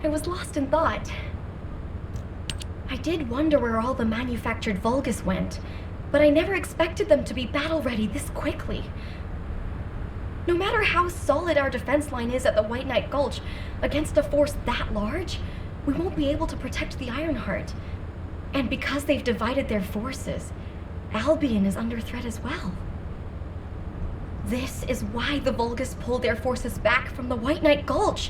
I was lost in thought. I did wonder where all the manufactured Vulgus went, but I never expected them to be battle-ready this quickly. No matter how solid our defense line is at the White Knight Gulch, against a force that large, we won't be able to protect the Ironheart. And because they've divided their forces, Albion is under threat as well. This is why the Vulgus pulled their forces back from the White Knight Gulch.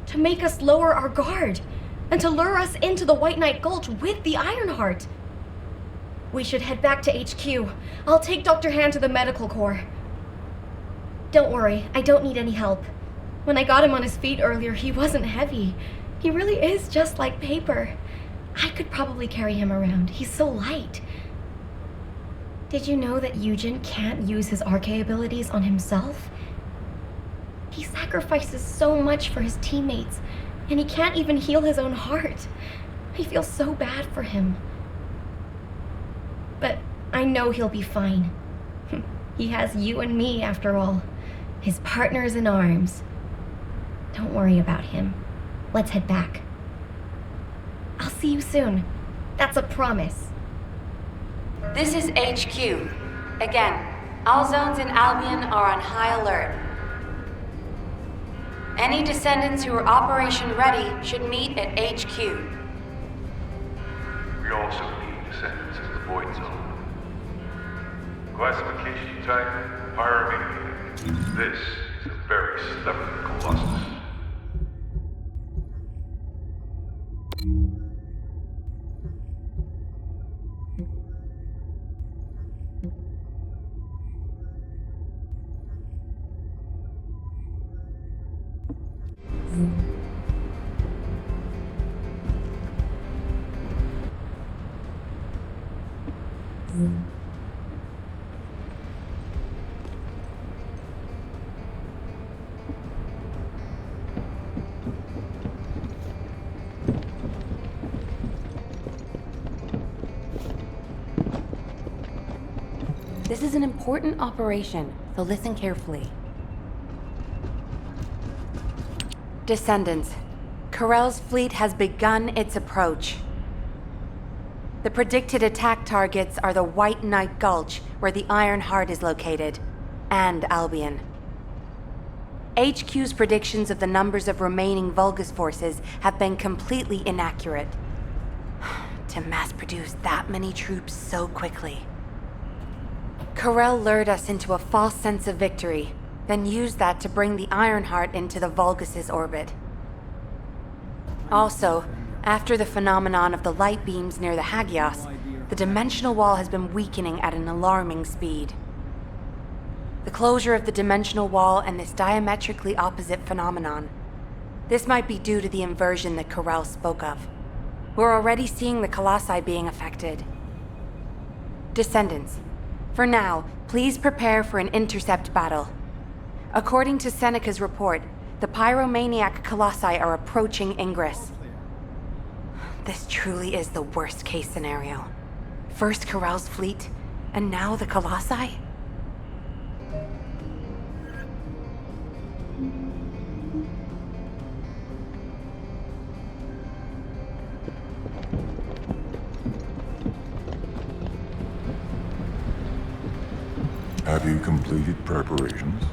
To make us lower our guard, and to lure us into the White Knight Gulch with the Ironheart. We should head back to HQ. I'll take Dr. Han to the medical corps. Don't worry, I don't need any help. When I got him on his feet earlier, he wasn't heavy. He really is just like paper. I could probably carry him around. He's so light. Did you know that Eugen can't use his Arche abilities on himself? He sacrifices so much for his teammates, and he can't even heal his own heart. I feel so bad for him. But I know he'll be fine. He has you and me, after all. His partners in arms. Don't worry about him. Let's head back. I'll see you soon. That's a promise. This is HQ. Again, all zones in Albion are on high alert. Any descendants who are operation ready should meet at HQ. We also need descendants in the Void Zone. Classification type, Pyromaniac. This is a very stubborn colossus. This is an important operation, so listen carefully. Descendants, Corell's fleet has begun its approach. The predicted attack targets are the White Knight Gulch, where the Ironheart is located, and Albion. HQ's predictions of the numbers of remaining Vulgus forces have been completely inaccurate. To mass-produce that many troops so quickly. Corell lured us into a false sense of victory, then used that to bring the Ironheart into the Vulgus' orbit. Also, after the phenomenon of the light beams near the Hagios, the dimensional wall has been weakening at an alarming speed. The closure of the dimensional wall and this diametrically opposite phenomenon. This might be due to the inversion that Corell spoke of. We're already seeing the Colossi being affected. Descendants, for now, please prepare for an intercept battle. According to Seneca's report, the Pyromaniac Colossi are approaching Ingress. This truly is the worst-case scenario. First Corell's fleet, and now the Colossi? Have you completed preparations?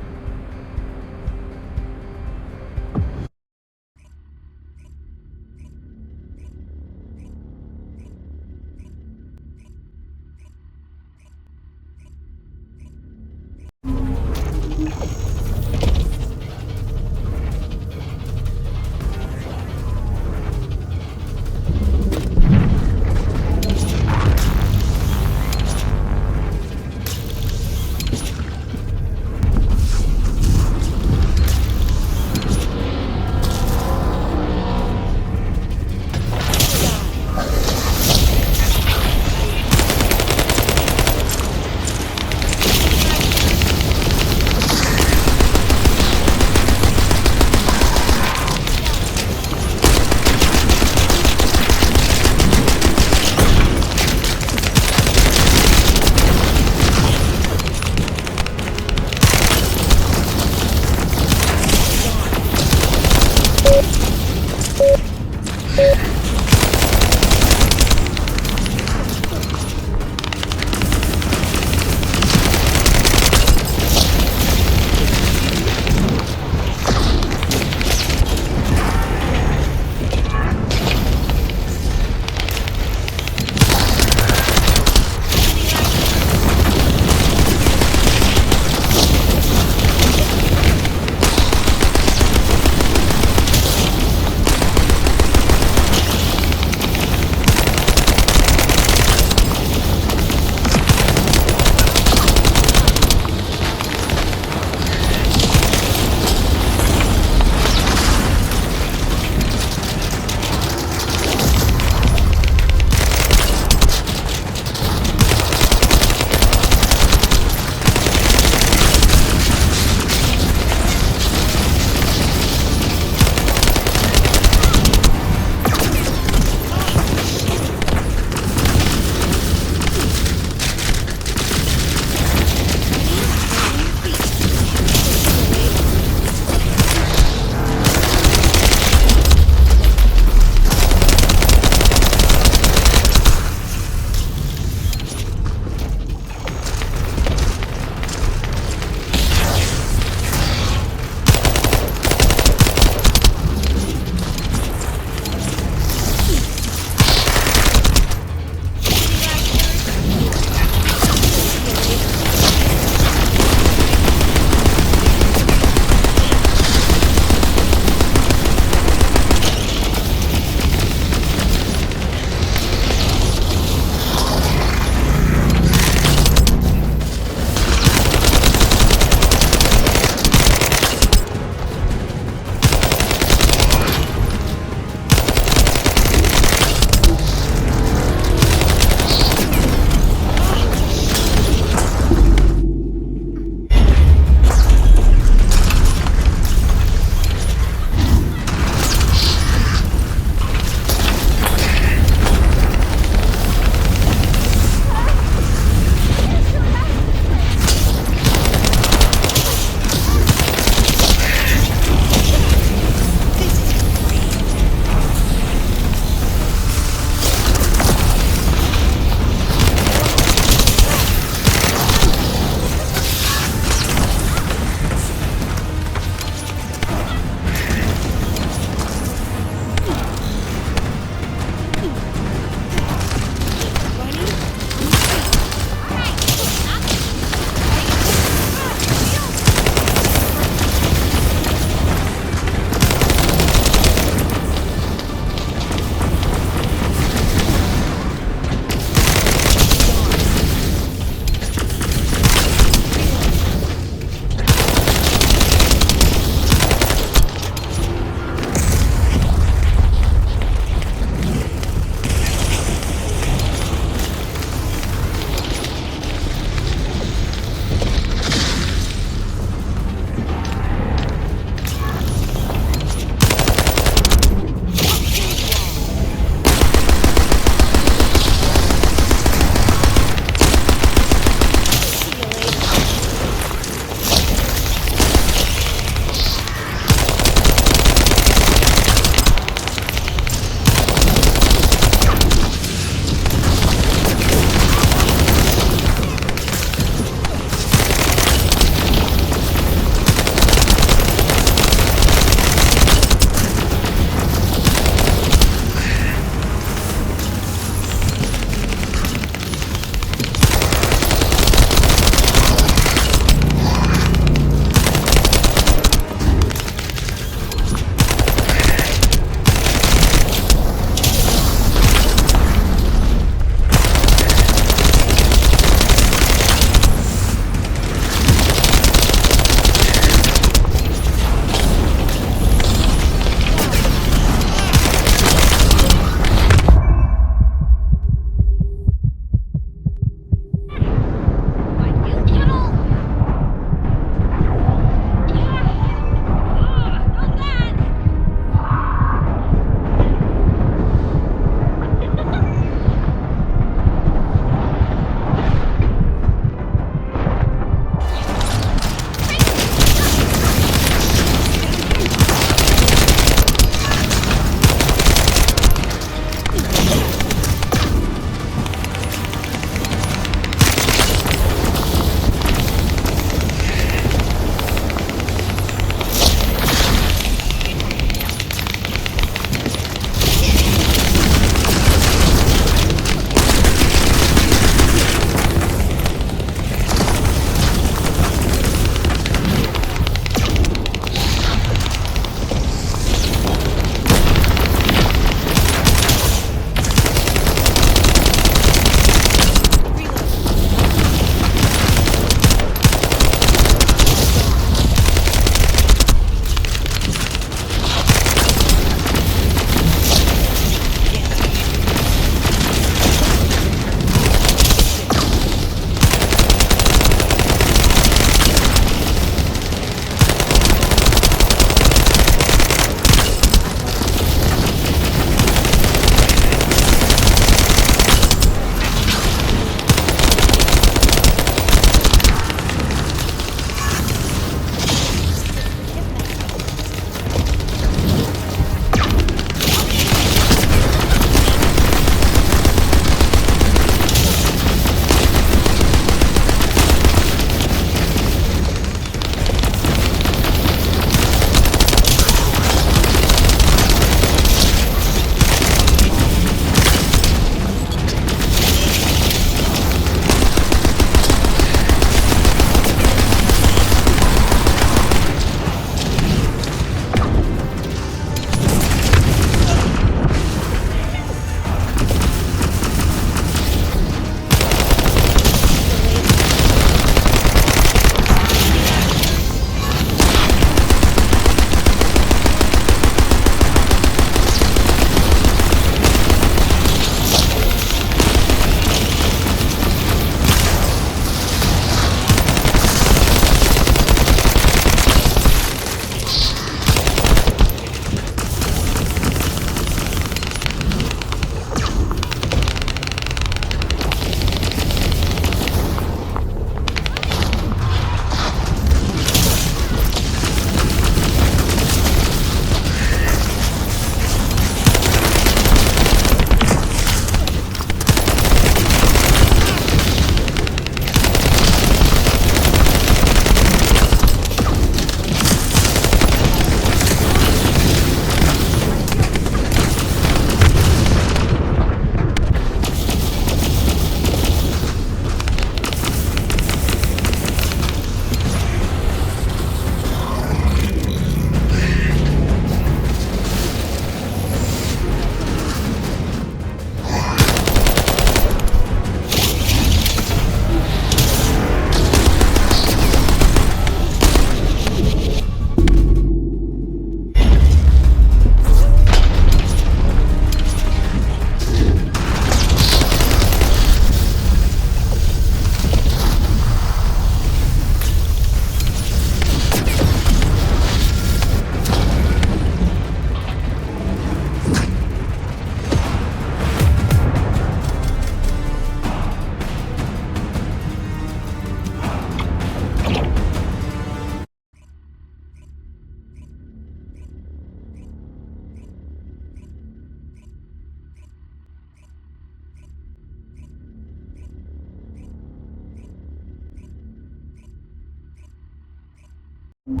Are you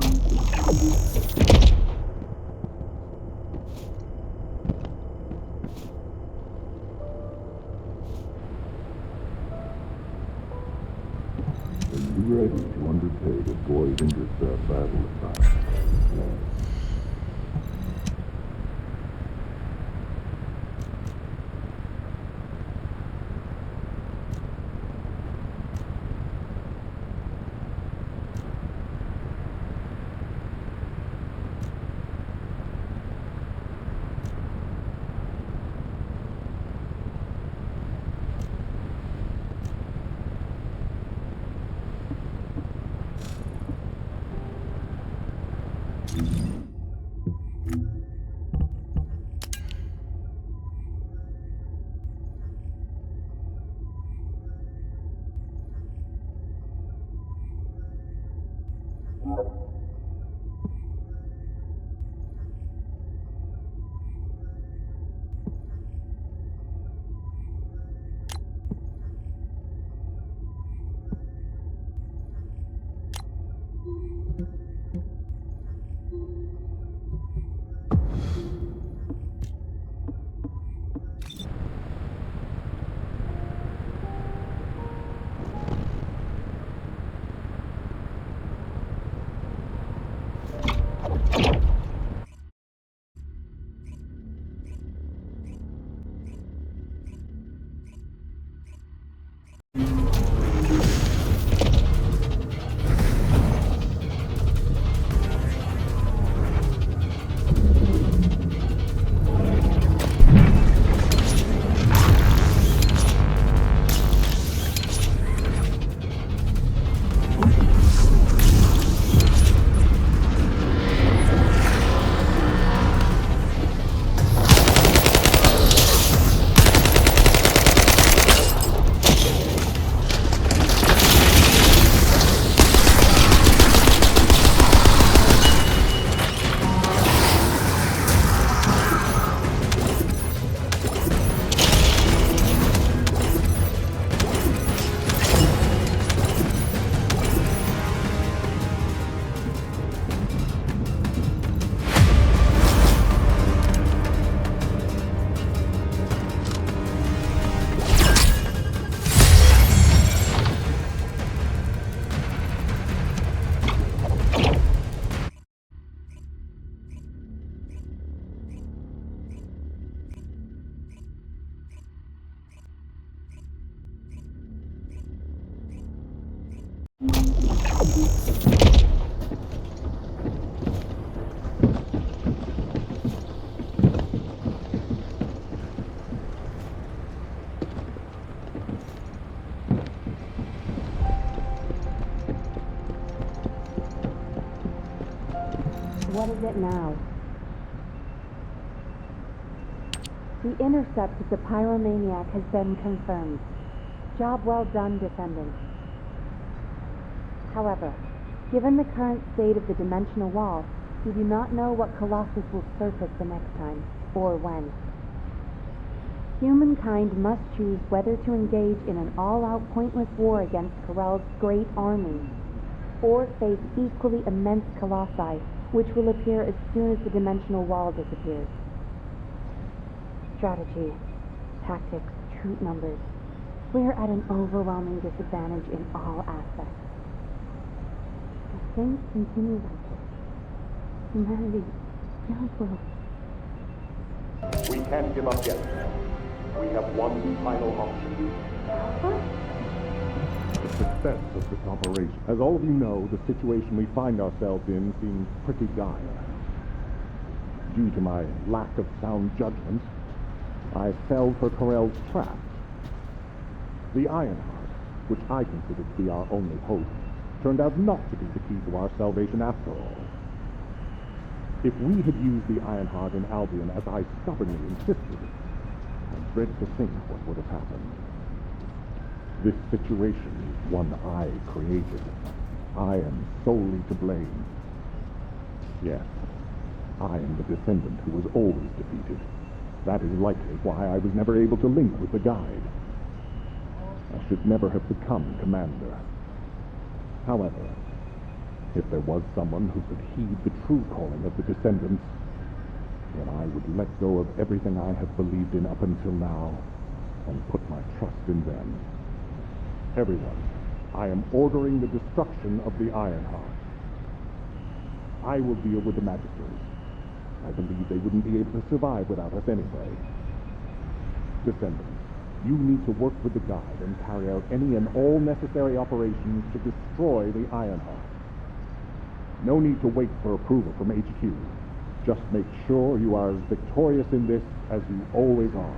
ready to undertake a void intercept battle assignment? What is it now? The intercept of the pyromaniac has been confirmed. Job well done, descendant. However, given the current state of the dimensional wall, we do not know what Colossus will surface the next time, or when. Humankind must choose whether to engage in an all-out pointless war against Corell's great army, or face equally immense colossi, which will appear as soon as the dimensional wall disappears. Strategy, tactics, troop numbers. We're at an overwhelming disadvantage in all aspects. If things continue like this, humanity will. We can't give up yet. We have one final option. The success of this operation. As all of you know, the situation we find ourselves in seems pretty dire. Due to my lack of sound judgment, I fell for Corell's trap. The Ironheart, which I considered to be our only hope, turned out not to be the key to our salvation after all. If we had used the Ironheart in Albion as I stubbornly insisted, I dread to think what would have happened. This situation is one I created. I am solely to blame. Yes, I am the descendant who was always defeated. That is likely why I was never able to link with the guide. I should never have become commander. However, If there was someone who could heed the true calling of the descendants, then I would let go of everything I have believed in up until now and put my trust in them. Everyone, I am ordering the destruction of the Ironheart. I will deal with the Magisters. I believe they wouldn't be able to survive without us anyway. Descendants, you need to work with the Guide and carry out any and all necessary operations to destroy the Ironheart. No need to wait for approval from HQ. Just make sure you are as victorious in this as you always are.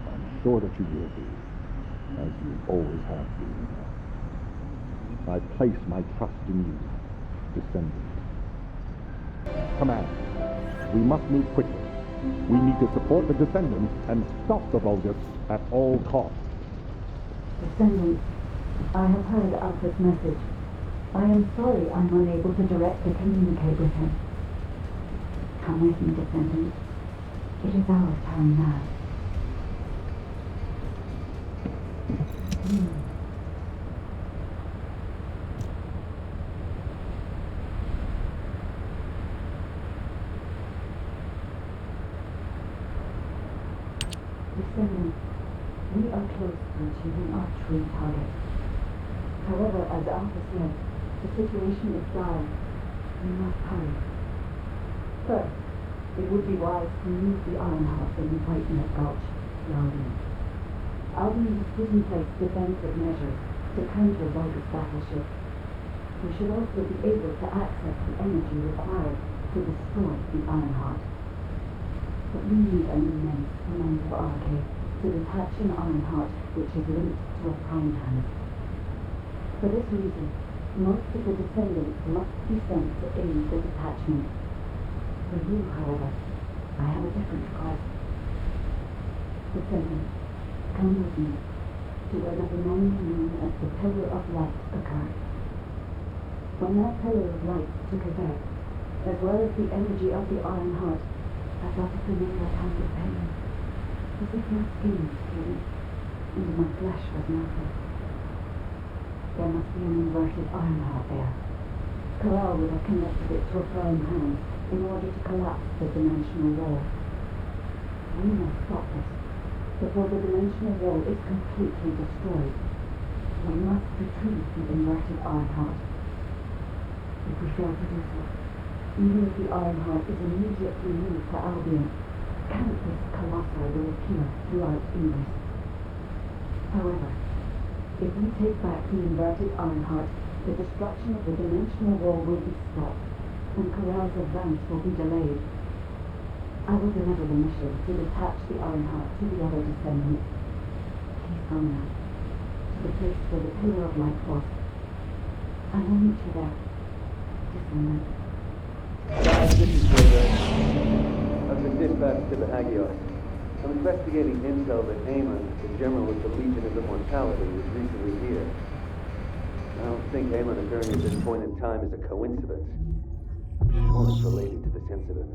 I'm sure that you will be, as you always have been. I place my trust in you, Descendant. Command, we must move quickly. We need to support the Descendants and stop the Vulgus at all costs. Descendants, I have heard Alpha's message. I am sorry I'm unable to directly communicate with him. Come with me, Descendants. It is our turn now. Descendants, we are close to achieving our true target. However, as Alpha said, the situation is dire. We must hurry. First, it would be wise to move the Ironheart from the White Neck Gulch to Albion. Albion has put in place defensive measures to counter Vulgus battleships. We should also be able to access the energy required to destroy the Ironheart. But we need an immense amount of arcade to detach an Ironheart which is linked to a prime hand. For this reason, most of the Descendants must be sent to aid the detachment. For you, however, I have a different request. Descendants, come with me to where the phenomenon known as the Pillar of Light occurred. When that Pillar of Light took effect, as well as the energy of the Ironheart, I felt a familiar kind of pain, as if my skin was peeling, and my flesh was melting. There must be an inverted Ironheart there. Corral would have connected it to a prime hand in order to collapse the dimensional wall. We must stop this before the dimensional wall is completely destroyed. We must retrieve the inverted Ironheart. If we fail to do so, even if the Ironheart is immediately moved to Albion, countless colossi will appear throughout Ingress. However, if we take back the inverted Ironheart, the destruction of the dimensional wall will be stopped, and Corral's advance will be delayed. I will deliver the mission to detach the Ironheart to the other Descendants. Please go now, to the place where the Pillar of Light was. I will meet you there, Descendant. This is Jaeger. I've been dispatched to the Hagios. I'm investigating intel that Amon, the general of the Legion of Immortality, was recently here. I don't think Amon occurring at this point in time is a coincidence. Or it's related to this incident.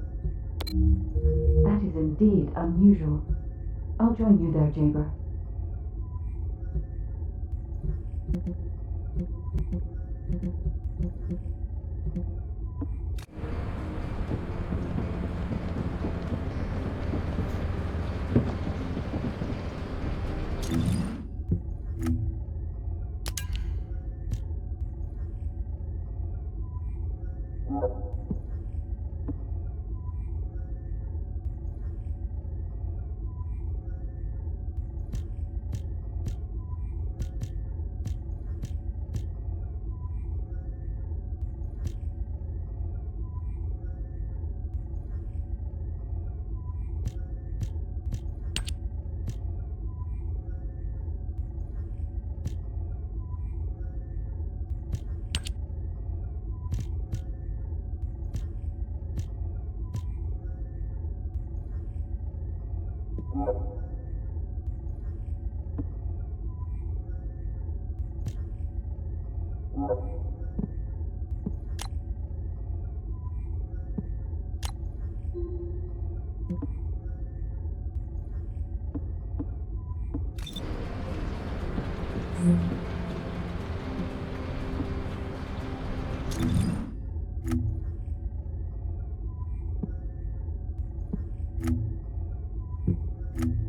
That is indeed unusual. I'll join you there, Jaber. Thank you.